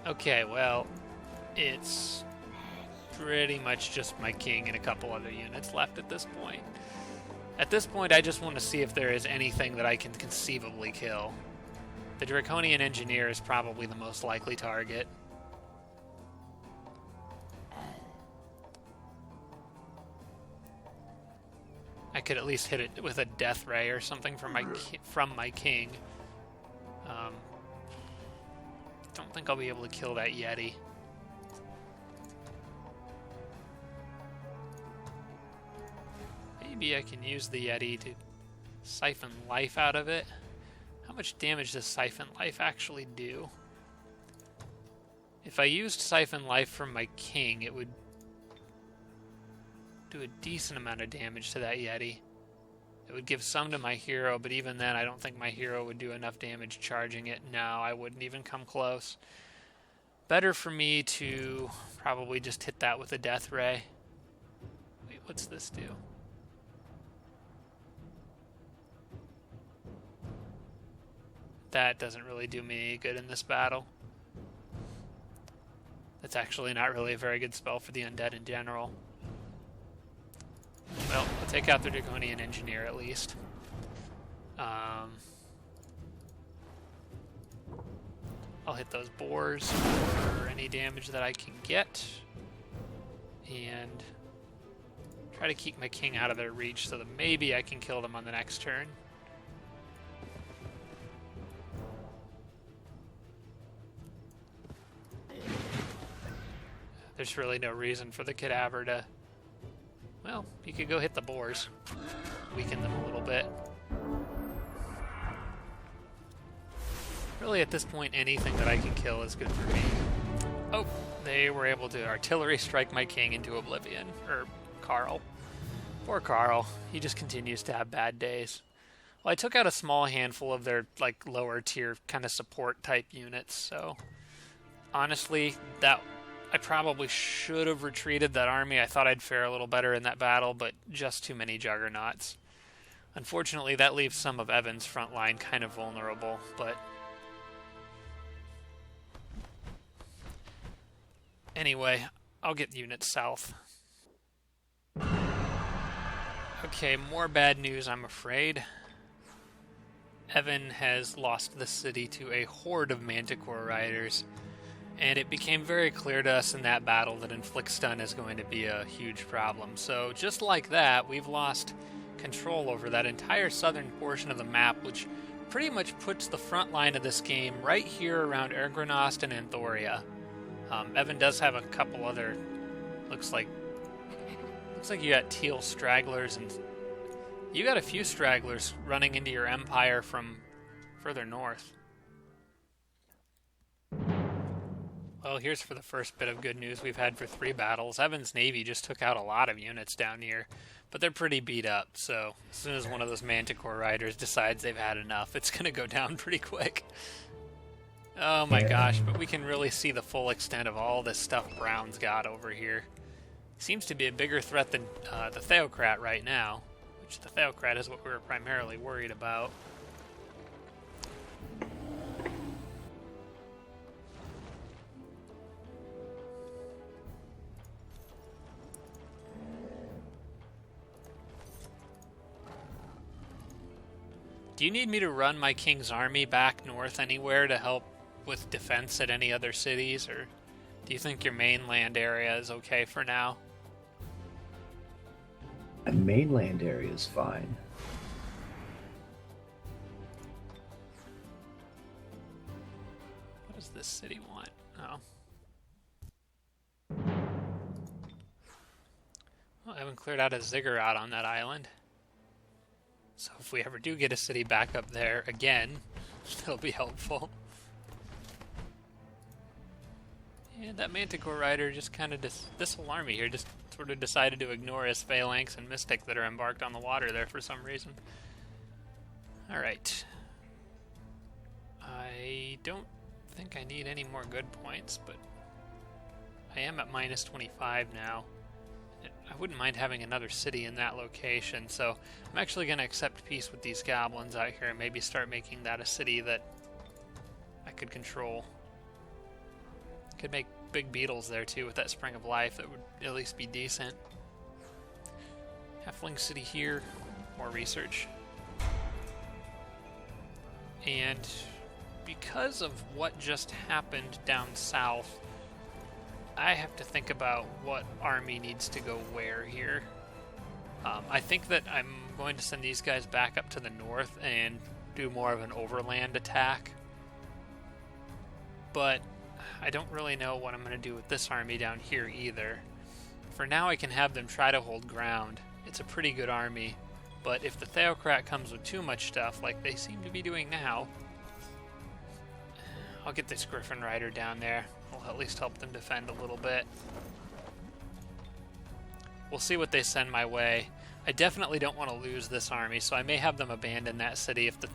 Okay, well, it's pretty much just my king and a couple other units left at this point. At this point, I just want to see if there is anything that I can conceivably kill. The Draconian Engineer is probably the most likely target. I could at least hit it with a Death Ray or something from my king. Don't think I'll be able to kill that Yeti. Maybe I can use the Yeti to siphon life out of it. How much damage does Siphon Life actually do? If I used Siphon Life from my king, it would do a decent amount of damage to that Yeti. It would give some to my hero, but even then I don't think my hero would do enough damage charging it. No, I wouldn't even come close. Better for me to probably just hit that with a Death Ray. Wait, what's this do? That doesn't really do me any good in this battle. That's actually not really a very good spell for the undead in general. Well, I'll take out the Draconian Engineer at least. I'll hit those boars for any damage that I can get. And try to keep my king out of their reach so that maybe I can kill them on the next turn. There's really no reason for the cadaver to... Well, you could go hit the boars. Weaken them a little bit. Really, at this point, anything that I can kill is good for me. Oh, they were able to artillery strike my king into oblivion. Or Carl. Poor Carl. He just continues to have bad days. Well, I took out a small handful of their, like, lower tier kind of support type units, so... Honestly, I probably should have retreated that army. I thought I'd fare a little better in that battle, but just too many juggernauts. Unfortunately, that leaves some of Evan's front line kind of vulnerable, but... Anyway, I'll get units south. Okay, more bad news, I'm afraid. Evan has lost the city to a horde of Manticore Riders, and it became very clear to us in that battle that inflict stun is going to be a huge problem. So just like that, we've lost control over that entire southern portion of the map, which pretty much puts the front line of this game right here around Ergranost and Anthoria. Evan does have a couple other, looks like you got teal stragglers, and you got a few stragglers running into your empire from further north. Well, here's for the first bit of good news we've had for 3 battles. Evan's navy just took out a lot of units down here, but they're pretty beat up, so as soon as one of those Manticore Riders decides they've had enough, it's going to go down pretty quick. Oh my gosh, but we can really see the full extent of all this stuff Brown's got over here. Seems to be a bigger threat than the Theocrat right now, which the Theocrat is what we were primarily worried about. Do you need me to run my king's army back north anywhere to help with defense at any other cities, or do you think your mainland area is okay for now?
The mainland area is fine.
What does this city want? Oh. Well, I haven't cleared out a ziggurat on that island. So if we ever do get a city back up there again, that'll be helpful. And that Manticore Rider just kind of, this whole army here just sort of decided to ignore his Phalanx and Mystic that are embarked on the water there for some reason. Alright. I don't think I need any more good points, but I am at minus 25 now. I wouldn't mind having another city in that location, so I'm actually going to accept peace with these goblins out here and maybe start making that a city that I could control. Could make big beetles there too with that Spring of Life. That would at least be decent. Halfling city here, more research. And because of what just happened down south, I have to think about what army needs to go where here. I think that I'm going to send these guys back up to the north and do more of an overland attack. But I don't really know what I'm going to do with this army down here either. For now I can have them try to hold ground. It's a pretty good army, but if the Theocrat comes with too much stuff like they seem to be doing now, I'll get this Griffin Rider down there. I'll at least help them defend a little bit. We'll see what they send my way. I definitely don't want to lose this army, so I may have them abandon that city if the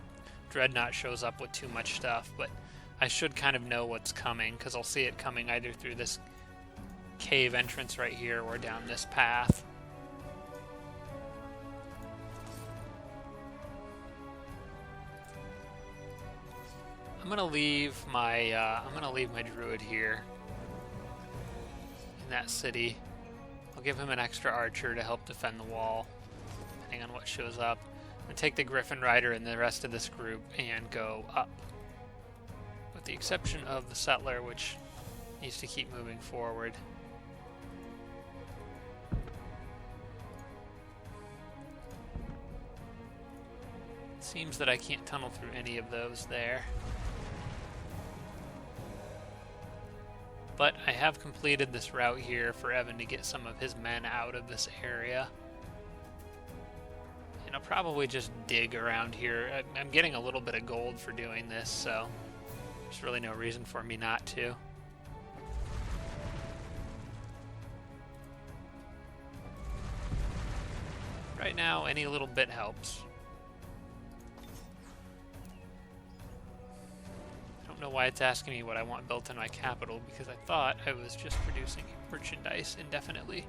Dreadnought shows up with too much stuff, but I should kind of know what's coming, because I'll see it coming either through this cave entrance right here or down this path. I'm gonna leave my druid here in that city. I'll give him an extra archer to help defend the wall, depending on what shows up. I'm gonna take the Griffin Rider and the rest of this group and go up, with the exception of the settler, which needs to keep moving forward. It seems that I can't tunnel through any of those there. But I have completed this route here for Evan to get some of his men out of this area. And I'll probably just dig around here. I'm getting a little bit of gold for doing this, so there's really no reason for me not to. Right now, any little bit helps. I don't know why it's asking me what I want built in my capital, because I thought I was just producing merchandise indefinitely.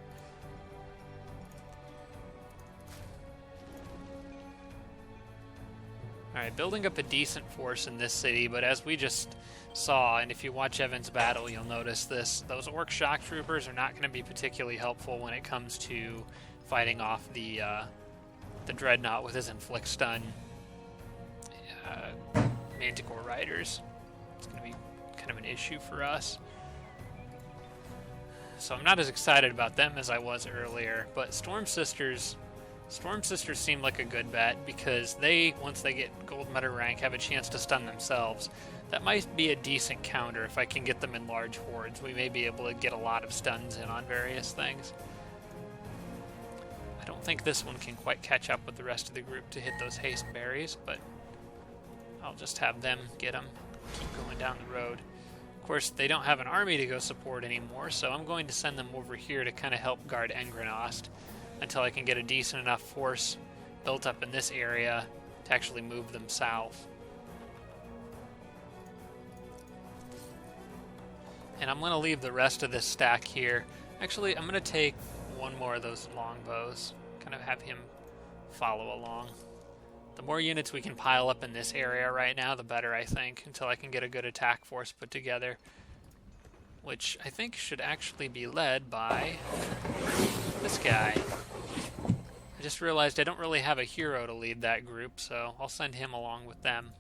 Alright, building up a decent force in this city, but as we just saw, and if you watch Evan's battle, you'll notice this, those Orc shock troopers are not going to be particularly helpful when it comes to fighting off the Dreadnought with his inflict stun. Manticore Riders. It's going to be kind of an issue for us. So I'm not as excited about them as I was earlier, but Storm Sisters seem like a good bet because they, once they get gold meta rank, have a chance to stun themselves. That might be a decent counter if I can get them in large hordes. We may be able to get a lot of stuns in on various things. I don't think this one can quite catch up with the rest of the group to hit those haste berries, but I'll just have them get them, keep going down the road. Of course, they don't have an army to go support anymore, so I'm going to send them over here to kind of help guard Engrenost until I can get a decent enough force built up in this area to actually move them south. And I'm going to leave the rest of this stack here. Actually, I'm going to take one more of those longbows, kind of have him follow along. The more units we can pile up in this area right now, the better, I think, until I can get a good attack force put together, which I think should actually be led by this guy. I just realized I don't really have a hero to lead that group, so I'll send him along with them.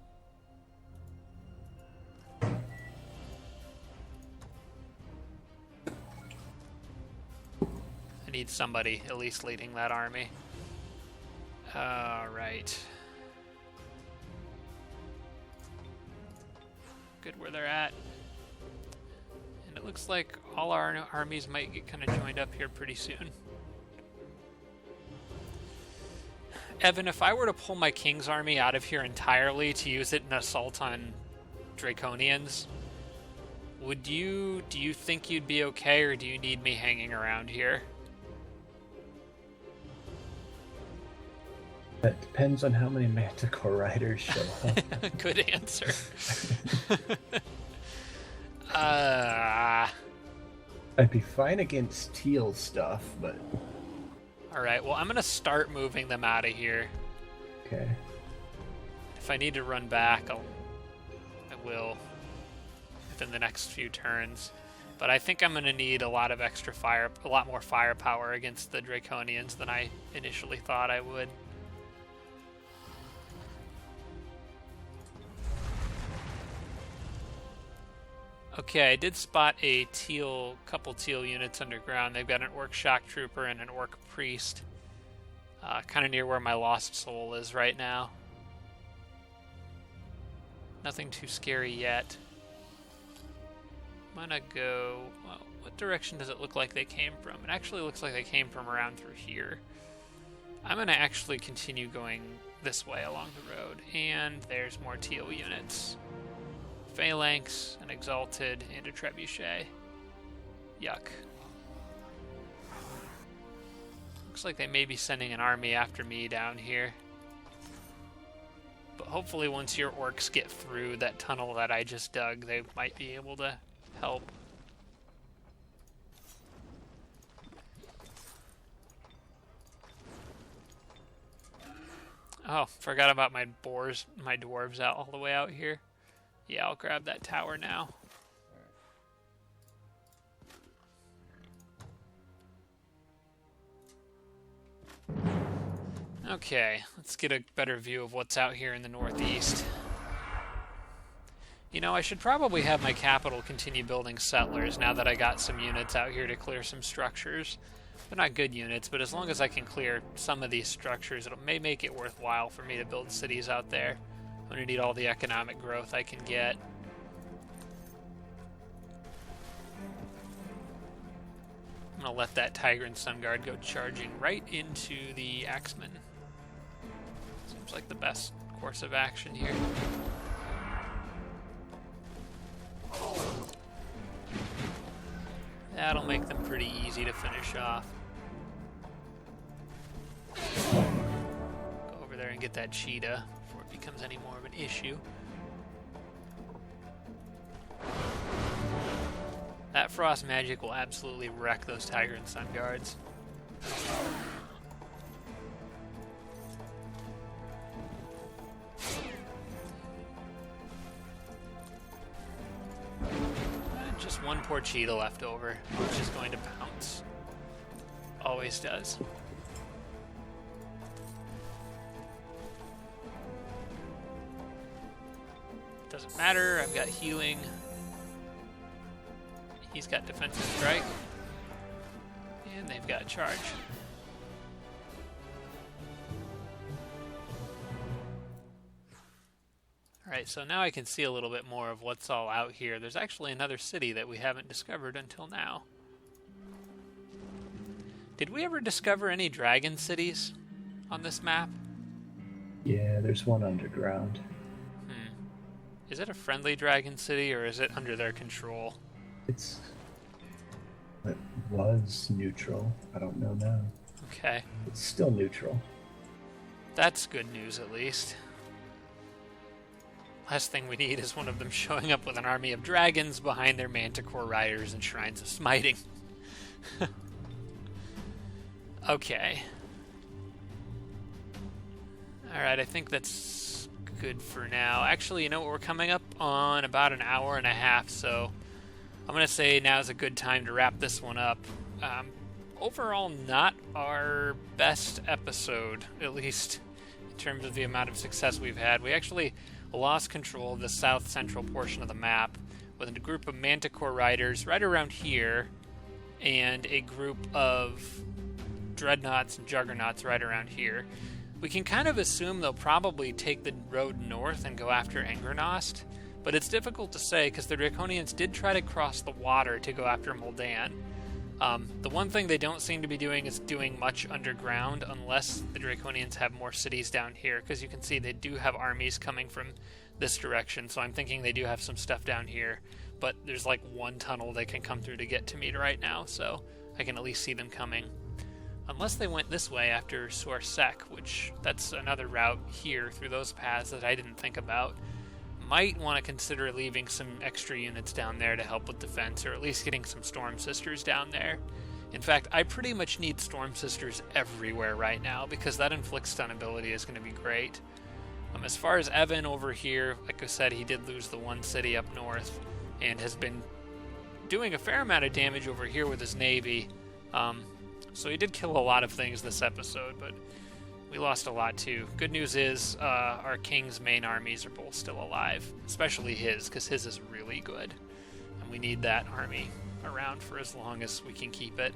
I need somebody at least leading that army. Alright. Good where they're at. And it looks like all our armies might get kind of joined up here pretty soon. Evan, if I were to pull my King's army out of here entirely to use it in assault on Draconians, do you think you'd be okay, or do you need me hanging around here?
That depends on how many Manticore Riders show up.
Good answer.
I'd be fine against teal stuff, but...
Alright, well, I'm going to start moving them out of here.
Okay.
If I need to run back, I will within the next few turns. But I think I'm going to need a lot more firepower against the Draconians than I initially thought I would. Okay, I did spot a couple teal units underground. They've got an Orc Shock Trooper and an Orc Priest, kind of near where my Lost Soul is right now. Nothing too scary yet. I'm gonna go... Well, what direction does it look like they came from? It actually looks like they came from around through here. I'm gonna actually continue going this way along the road, and there's more teal units. Phalanx, an Exalted, and a Trebuchet. Yuck. Looks like they may be sending an army after me down here. But hopefully once your orcs get through that tunnel that I just dug, they might be able to help. Oh, forgot about my dwarves out all the way out here. Yeah, I'll grab that tower now. Okay, let's get a better view of what's out here in the northeast. You know, I should probably have my capital continue building settlers now that I got some units out here to clear some structures. They're not good units, but as long as I can clear some of these structures, it may make it worthwhile for me to build cities out there. I'm going to need all the economic growth I can get. I'm going to let that Tiger and Sun Guard go charging right into the Axemen. Seems like the best course of action here. That'll make them pretty easy to finish off. Go over there and get that cheetah before it becomes any more of an issue. That frost magic will absolutely wreck those Tiger and Sun Guards. Just one poor cheetah left over, which is going to pounce. Always does. doesn't matter. I've got healing. He's got defensive strike. And they've got charge. Alright, so now I can see a little bit more of what's all out here. There's actually another city that we haven't discovered until now. Did we ever discover any dragon cities on this map?
Yeah, there's one underground.
Is it a friendly dragon city, or is it under their control?
It was neutral. I don't know now.
Okay.
It's still neutral.
That's good news, at least. Last thing we need is one of them showing up with an army of dragons behind their Manticore Riders and Shrines of Smiting. Okay. Alright, I think that's good for now. Actually, you know what? We're coming up on about an hour and a half, so I'm going to say now's a good time to wrap this one up. Overall, not our best episode, at least in terms of the amount of success we've had. We actually lost control of the south-central portion of the map with a group of Manticore Riders right around here and a group of Dreadnoughts and Juggernauts right around here. We can kind of assume they'll probably take the road north and go after Angrenost, but it's difficult to say because the Draconians did try to cross the water to go after Moldan. The one thing they don't seem to be doing is doing much underground unless the Draconians have more cities down here, because you can see they do have armies coming from this direction, so I'm thinking they do have some stuff down here, but there's like one tunnel they can come through to get to me right now, so I can at least see them coming. Unless they went this way after Sorsek, which that's another route here through those paths that I didn't think about. Might want to consider leaving some extra units down there to help with defense, or at least getting some Storm Sisters down there. In fact, I pretty much need Storm Sisters everywhere right now, because that inflict stun ability is going to be great. As far as Evan over here, like I said, he did lose the one city up north, and has been doing a fair amount of damage over here with his navy. So he did kill a lot of things this episode, but we lost a lot too. Good news is our king's main armies are both still alive, especially his, because his is really good. And we need that army around for as long as we can keep it.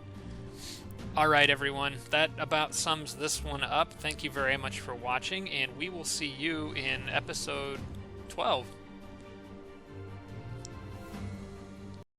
Alright everyone, that about sums this one up. Thank you very much for watching, and we will see you in episode 12.